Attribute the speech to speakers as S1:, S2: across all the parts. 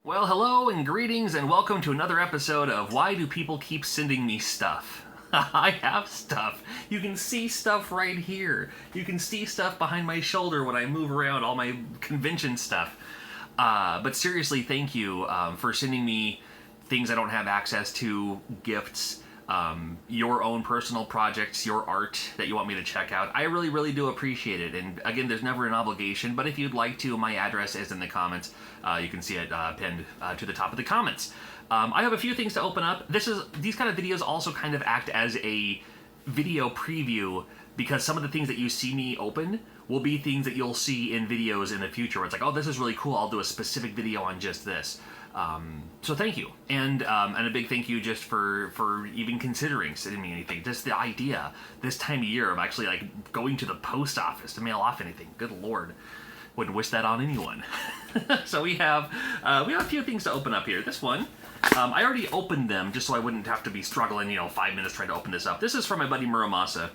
S1: Well, hello and greetings and welcome to another episode of Why Do People Keep Sending Me Stuff? I have stuff. You can see stuff right here. You can see stuff behind my shoulder when I move around, all my convention stuff. But seriously, thank you for sending me things I don't have access to, gifts, your own personal projects, your art that you want me to check out. I really, really do appreciate it. And again, there's never an obligation, but if you'd like to, my address is in the comments. You can see it pinned to the top of the comments. I have a few things to open up. These kind of videos also kind of act as a video preview because some of the things that you see me open will be things that you'll see in videos in the future where it's like, oh, this is really cool. I'll do a specific video on just this. So thank you, and a big thank you just for even considering sending me anything. Just the idea this time of year of actually like going to the post office to mail off anything. Good Lord, wouldn't wish that on anyone. So we have a few things to open up here. This one, I already opened them just so I wouldn't have to be struggling 5 minutes trying to open this up. This is from my buddy Muramasa.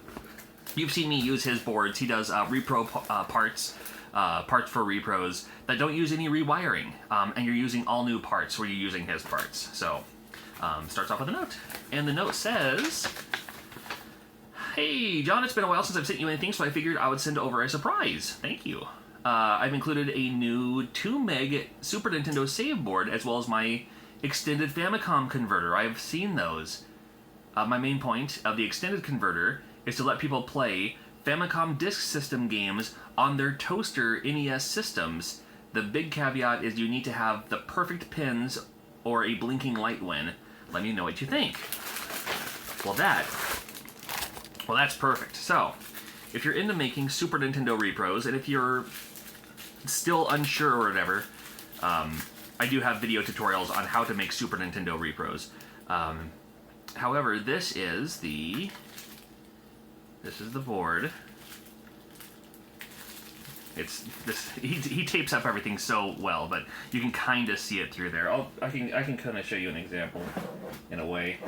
S1: You've seen me use his boards. He does repro parts for repros that don't use any rewiring, and you're using all new parts where you're using his parts. So, starts off with a note, and the note says, "Hey, John, it's been a while since I've sent you anything, so I figured I would send over a surprise. Thank you. I've included a new 2 meg Super Nintendo save board, as well as my extended Famicom Converter. I've seen those. My main point of the extended converter is to let people play Famicom Disk System games on their toaster NES systems. The big caveat is you need to have the perfect pins or a blinking light win. Let me know what you think." Well, that's perfect. So, if you're into making Super Nintendo repros, and if you're still unsure or whatever, I do have video tutorials on how to make Super Nintendo repros. However, this is the board. He tapes up everything so well, but you can kind of see it through there. I can kind of show you an example in a way.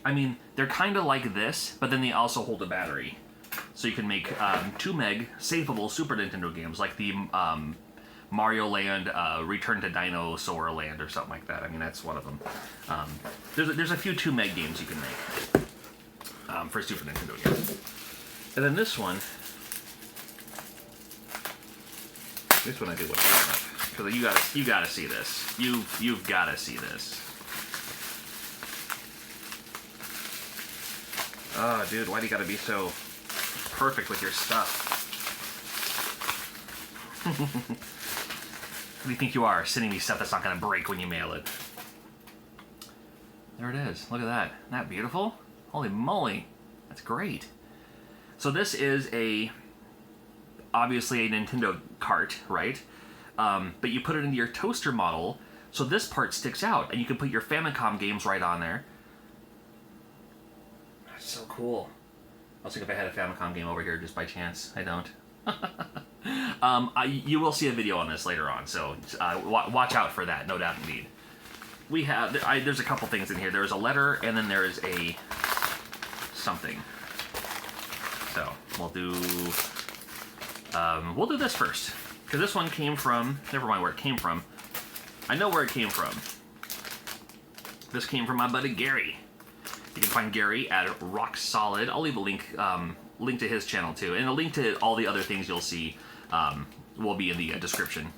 S1: I mean, they're kind of like this, but then they also hold a battery. So you can make 2 meg safeable Super Nintendo games, like the Mario Land, Return to Dinosaur Land, or something like that. I mean, that's one of them. There's a few 2 meg games you can make for Super Nintendo games. And then this one I did want to open up because you gotta see this. You've gotta see this. Oh, dude, why do you gotta be so perfect with your stuff? What do you think you are, sending me stuff that's not gonna break when you mail it? There it is. Look at that. Isn't that beautiful? Holy moly. That's great. So this is obviously a Nintendo cart, right? But you put it into your toaster model, so this part sticks out, and you can put your Famicom games right on there. That's so cool. I was thinking if I had a Famicom game over here just by chance. I don't. You will see a video on this later on, so watch out for that, no doubt indeed. We have, there's a couple things in here. There's a letter, and then there is a something. So we'll do this first, because this one came from, never mind where it came from. I know where it came from. This came from my buddy Gary. You can find Gary at Rock Solid. I'll leave a link to his channel too, and a link to all the other things you'll see will be in the description.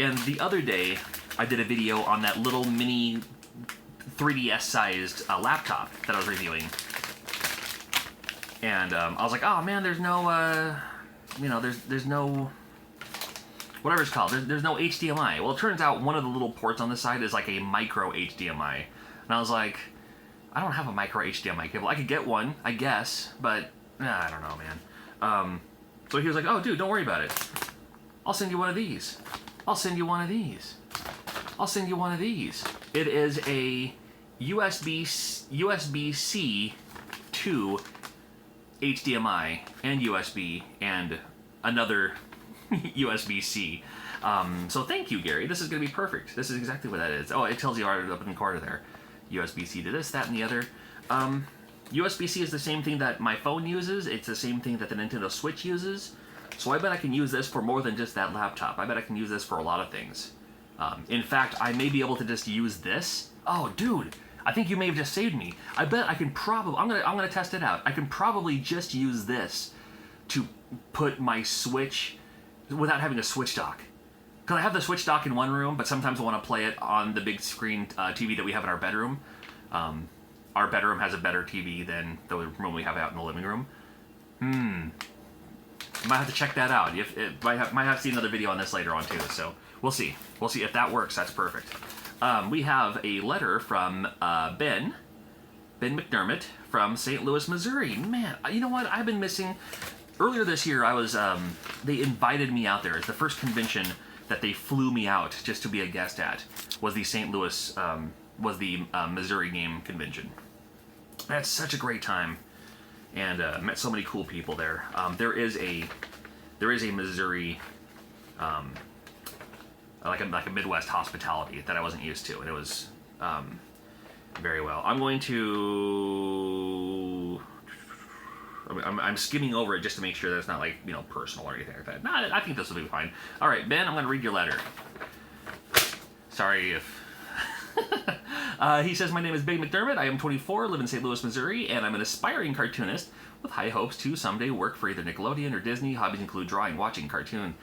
S1: And the other day, I did a video on that little mini 3DS-sized laptop that I was reviewing. And I was like, oh man, there's no, there's no, whatever it's called, there's no HDMI. Well, it turns out one of the little ports on the side is like a micro HDMI. And I was like, I don't have a micro HDMI cable. I could get one, I guess, but I don't know, man. So he was like, oh, dude, don't worry about it. I'll send you one of these. I'll send you one of these. I'll send you one of these. It is a USB-C to HDMI and USB and another USB-C. So thank you, Gary. This is going to be perfect. This is exactly what that is. Oh, it tells you right up in the corner there. USB-C to this, that, and the other. USB-C is the same thing that my phone uses. It's the same thing that the Nintendo Switch uses. So I bet I can use this for more than just that laptop. I bet I can use this for a lot of things. In fact, I may be able to just use this. Oh, dude, I think you may have just saved me. I bet I can probably, I'm gonna test it out. I can probably just use this to put my Switch without having a Switch dock. Because I have the Switch dock in one room, but sometimes I want to play it on the big screen TV that we have in our bedroom. Our bedroom has a better TV than the room we have out in the living room. Might have to check that out. Might have to see another video on this later on too, so we'll see. We'll see if that works. That's perfect. We have a letter from Ben McDermott from St. Louis, Missouri. Man, you know what? I've been missing... Earlier this year, I was, they invited me out there. It's the first convention that they flew me out just to be a guest at, was the St. Louis, Missouri Game Convention. That's such a great time, and met so many cool people there. There is a Missouri, like a Midwest hospitality that I wasn't used to, and it was very well. I'm going to... I'm skimming over it just to make sure that it's not, like, you know, personal or anything like that. No, I think this will be fine. All right, Ben, I'm going to read your letter. Sorry if... he says, my name is Ben McDermott. I am 24, live in St. Louis, Missouri, and I'm an aspiring cartoonist with high hopes to someday work for either Nickelodeon or Disney. Hobbies include drawing, watching cartoon,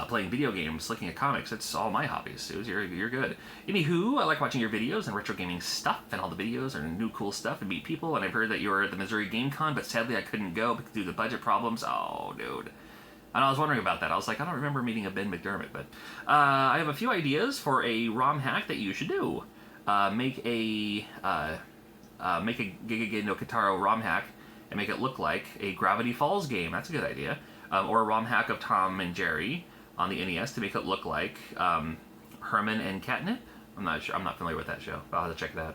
S1: playing video games, looking at comics. That's all my hobbies, Suze. You're good. Anywho, I like watching your videos and retro gaming stuff, and all the videos are new cool stuff and meet people, and I've heard that you're at the Missouri Game Con, but sadly I couldn't go due to budget problems. Oh, dude. And I was wondering about that. I was like, I don't remember meeting a Ben McDermott, but I have a few ideas for a ROM hack that you should do. Make a Gigagay no Kitaro ROM hack and make it look like a Gravity Falls game. That's a good idea. Or a ROM hack of Tom and Jerry on the NES to make it look like Herman and Catnip. I'm not sure. I'm not familiar with that show, but I'll have to check that.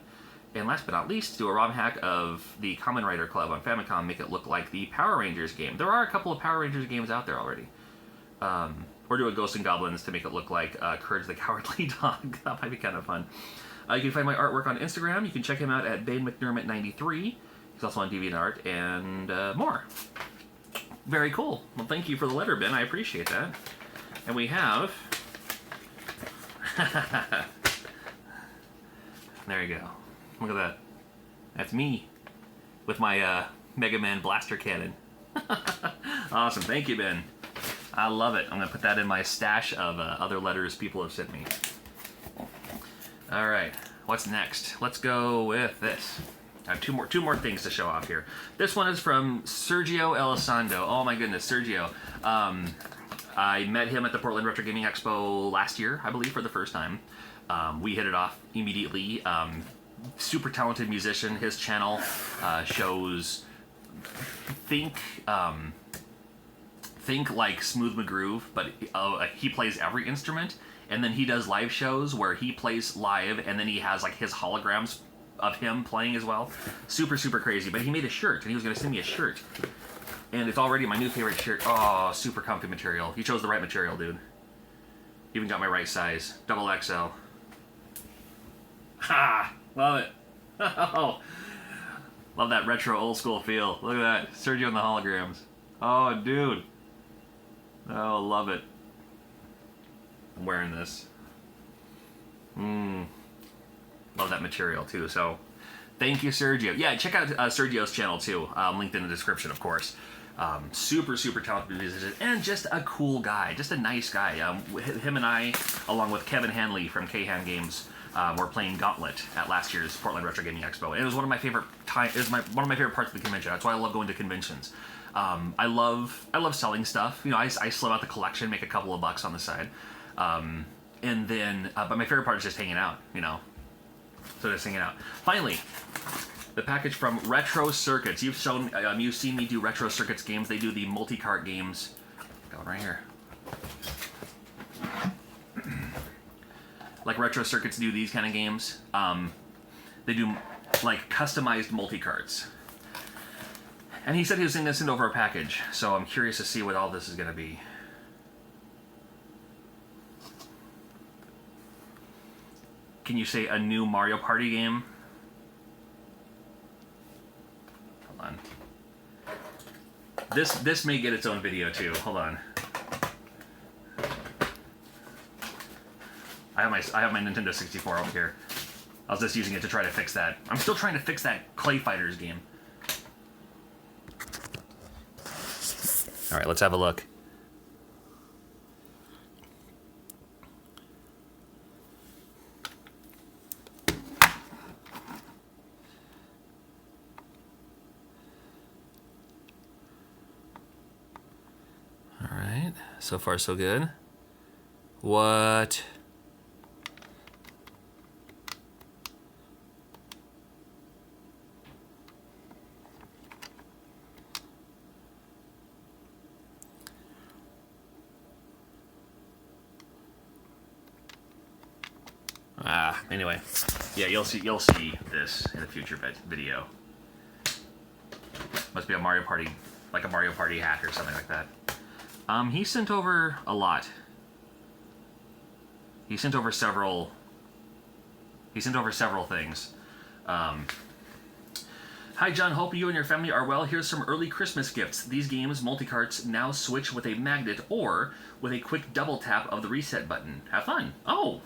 S1: And last but not least, do a ROM hack of the Kamen Rider Club on Famicom. Make it look like the Power Rangers game. There are a couple of Power Rangers games out there already. Or do a Ghosts and Goblins to make it look like Courage the Cowardly Dog. That might be kind of fun. You can find my artwork on Instagram. You can check him out at BaneMcDermott93. He's also on DeviantArt and more. Very cool. Well, thank you for the letter, Ben. I appreciate that. And we have... There you go. Look at that. That's me with my Mega Man blaster cannon. Awesome. Thank you, Ben. I love it. I'm going to put that in my stash of other letters people have sent me. All right. What's next? Let's go with this. I have two more things to show off here. This one is from Sergio Elizondo. Oh my goodness, Sergio. I met him at the Portland Retro Gaming Expo last year, I believe, for the first time. We hit it off immediately. Super talented musician. His channel shows think like Smooth McGroove, but he plays every instrument, and then he does live shows where he plays live, and then he has like his holograms of him playing as well. Super, super crazy. But he made a shirt, and he was going to send me a shirt. And it's already my new favorite shirt. Oh, super comfy material. He chose the right material, dude. Even got my right size. Double XL. Ha! Love it. Oh, love that retro old school feel. Look at that. Sergio and the holograms. Oh, dude. Oh, love it. I'm wearing this. Love that material, too. So, thank you, Sergio. Yeah, check out Sergio's channel, too. Linked in the description, of course. Super, super talented musician, and just a cool guy. Just a nice guy. Him and I, along with Kevin Hanley from K-Han Games, were playing Gauntlet at last year's Portland Retro Gaming Expo. And it was one of my favorite one of my favorent parts of the convention. That's why I love going to conventions. I love selling stuff. You know, I slim out the collection, make a couple of bucks on the side. And then, but my favorite part is just hanging out, you know. So just hanging out. Finally, the package from Retro Circuits. You've seen me do Retro Circuits games. They do the multi-cart games. Got one right here. Like Retro Circuits do these kind of games. They do like customized multi-carts. And he said he was sending this in over a package, so I'm curious to see what all this is going to be. Can you say a new Mario Party game? Hold on. This may get its own video too. Hold on. I have my Nintendo 64 over here. I was just using it to try to fix that. I'm still trying to fix that Clay Fighters game. All right, let's have a look. All right, so far so good. What? Anyway, yeah, you'll see this in a future video. Must be a Mario Party, like a Mario Party hack or something like that. He sent over a lot. He sent over several things. Hi John, hope you and your family are well. Here's some early Christmas gifts. These games, multicarts, now switch with a magnet or with a quick double tap of the reset button. Have fun. Oh!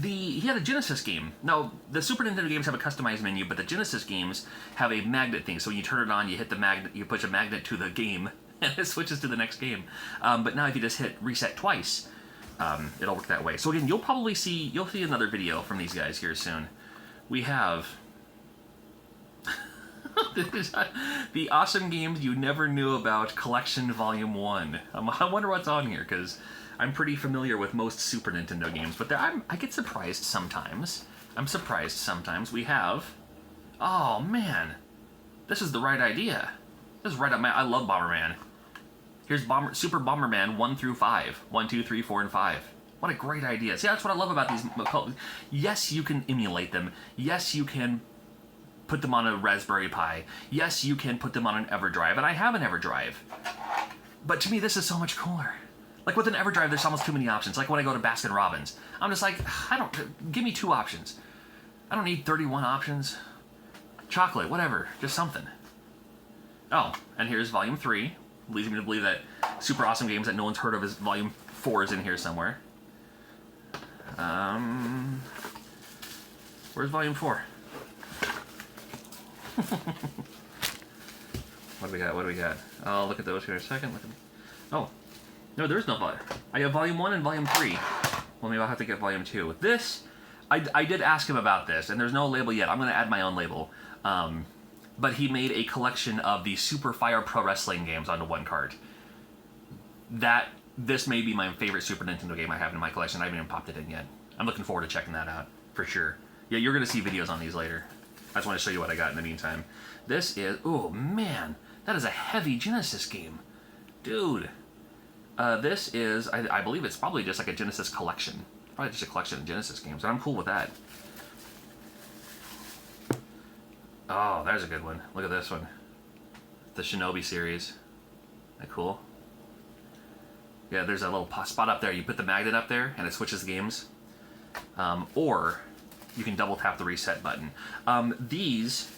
S1: He had a Genesis game. Now, the Super Nintendo games have a customized menu, but the Genesis games have a magnet thing. So when you turn it on, you hit the magnet, you push a magnet to the game, and it switches to the next game. But now if you just hit reset twice, it'll work that way. So again, you'll see another video from these guys here soon. We have the awesome games you never knew about collection volume 1. I wonder what's on here, because I'm pretty familiar with most Super Nintendo games, but I get surprised sometimes. I'm surprised sometimes. We have... Oh, man. This is the right idea. This is right up my... I love Bomberman. Here's Super Bomberman 1 through 5. 1, 2, 3, 4, and 5. What a great idea. See, that's what I love about these... Yes, you can emulate them. Yes, you can put them on a Raspberry Pi. Yes, you can put them on an EverDrive, and I have an EverDrive. But to me, this is so much cooler. Like with an EverDrive, there's almost too many options. Like when I go to Baskin-Robbins, I'm just like, give me 2 options. I don't need 31 options. Chocolate, whatever, just something. Oh, and here's Volume 3. Leads me to believe that super awesome games that no one's heard of is Volume 4 is in here somewhere. Where's Volume 4? What do we got? I'll look at those here in a second. Oh. No, there's no volume. I have Volume 1 and Volume 3. Well, maybe I'll have to get Volume 2. This, I did ask him about this, and there's no label yet. I'm going to add my own label. But he made a collection of the Super Fire Pro Wrestling games onto one cart. This may be my favorite Super Nintendo game I have in my collection. I haven't even popped it in yet. I'm looking forward to checking that out, for sure. Yeah, you're going to see videos on these later. I just want to show you what I got in the meantime. This is, oh man, that is a heavy Genesis game. Dude. This is, I believe it's probably just like a Genesis collection. Probably just a collection of Genesis games, and I'm cool with that. Oh, there's a good one. Look at this one. The Shinobi series. Isn't that cool? Yeah, there's a little spot up there. You put the magnet up there, and it switches the games. Or you can double tap the reset button. These...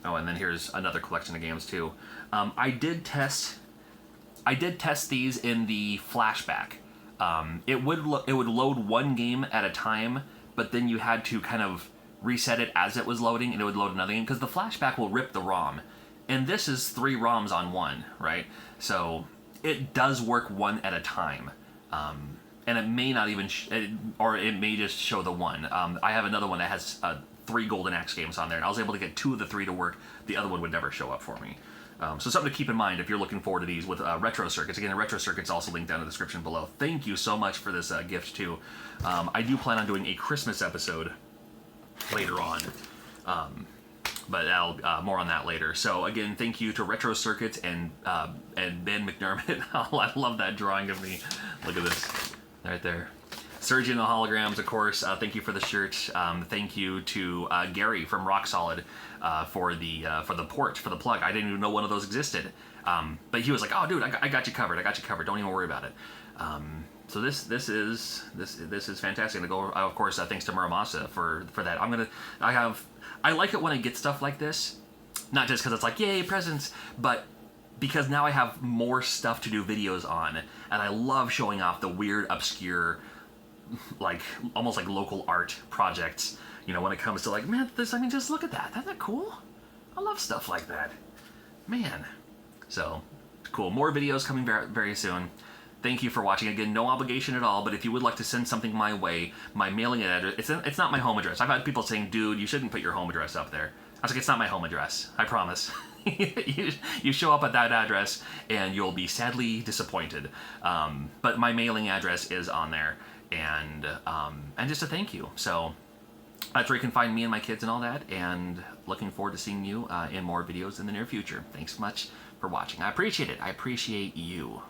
S1: Oh, and then here's another collection of games, too. I did test these in the flashback. It would load one game at a time, but then you had to kind of reset it as it was loading, and it would load another game, because the flashback will rip the ROM. And this is 3 ROMs on one, right? So it does work one at a time. And it may not even, or it may just show the one. I have another one that has 3 Golden Axe games on there, and I was able to get 2 of the 3 to work. The other one would never show up for me. So something to keep in mind if you're looking forward to these with Retro Circuits. Again, the Retro Circuits also linked down in the description below. Thank you so much for this gift, too. I do plan on doing a Christmas episode later on. But more on that later. So again, thank you to Retro Circuits and Ben McDermott. I love that drawing of me. Look at this. Right there. Sergi and the Holograms, of course. Thank you for the shirt. Thank you to Gary from Rock Solid for the port, for the plug. I didn't even know one of those existed. But he was like, "Oh, dude, I got you covered. I got you covered. Don't even worry about it." So this is fantastic. To go, of course, thanks to Muramasa for that. I like it when I get stuff like this, not just because it's like, yay, presents, but because now I have more stuff to do videos on, and I love showing off the weird, obscure, like almost like local art projects. You know, when it comes to like, man, this, I mean, just look at that. Isn't that cool? I love stuff like that. Man. So, cool. More videos coming very, very soon. Thank you for watching. Again, no obligation at all, but if you would like to send something my way, my mailing address, it's not my home address. I've had people saying, dude, you shouldn't put your home address up there. I was like, it's not my home address. I promise. You show up at that address, and you'll be sadly disappointed. But my mailing address is on there, and just a thank you. So that's where you can find me and my kids and all that, and looking forward to seeing you in more videos in the near future. Thanks so much for watching. I appreciate it. I appreciate you.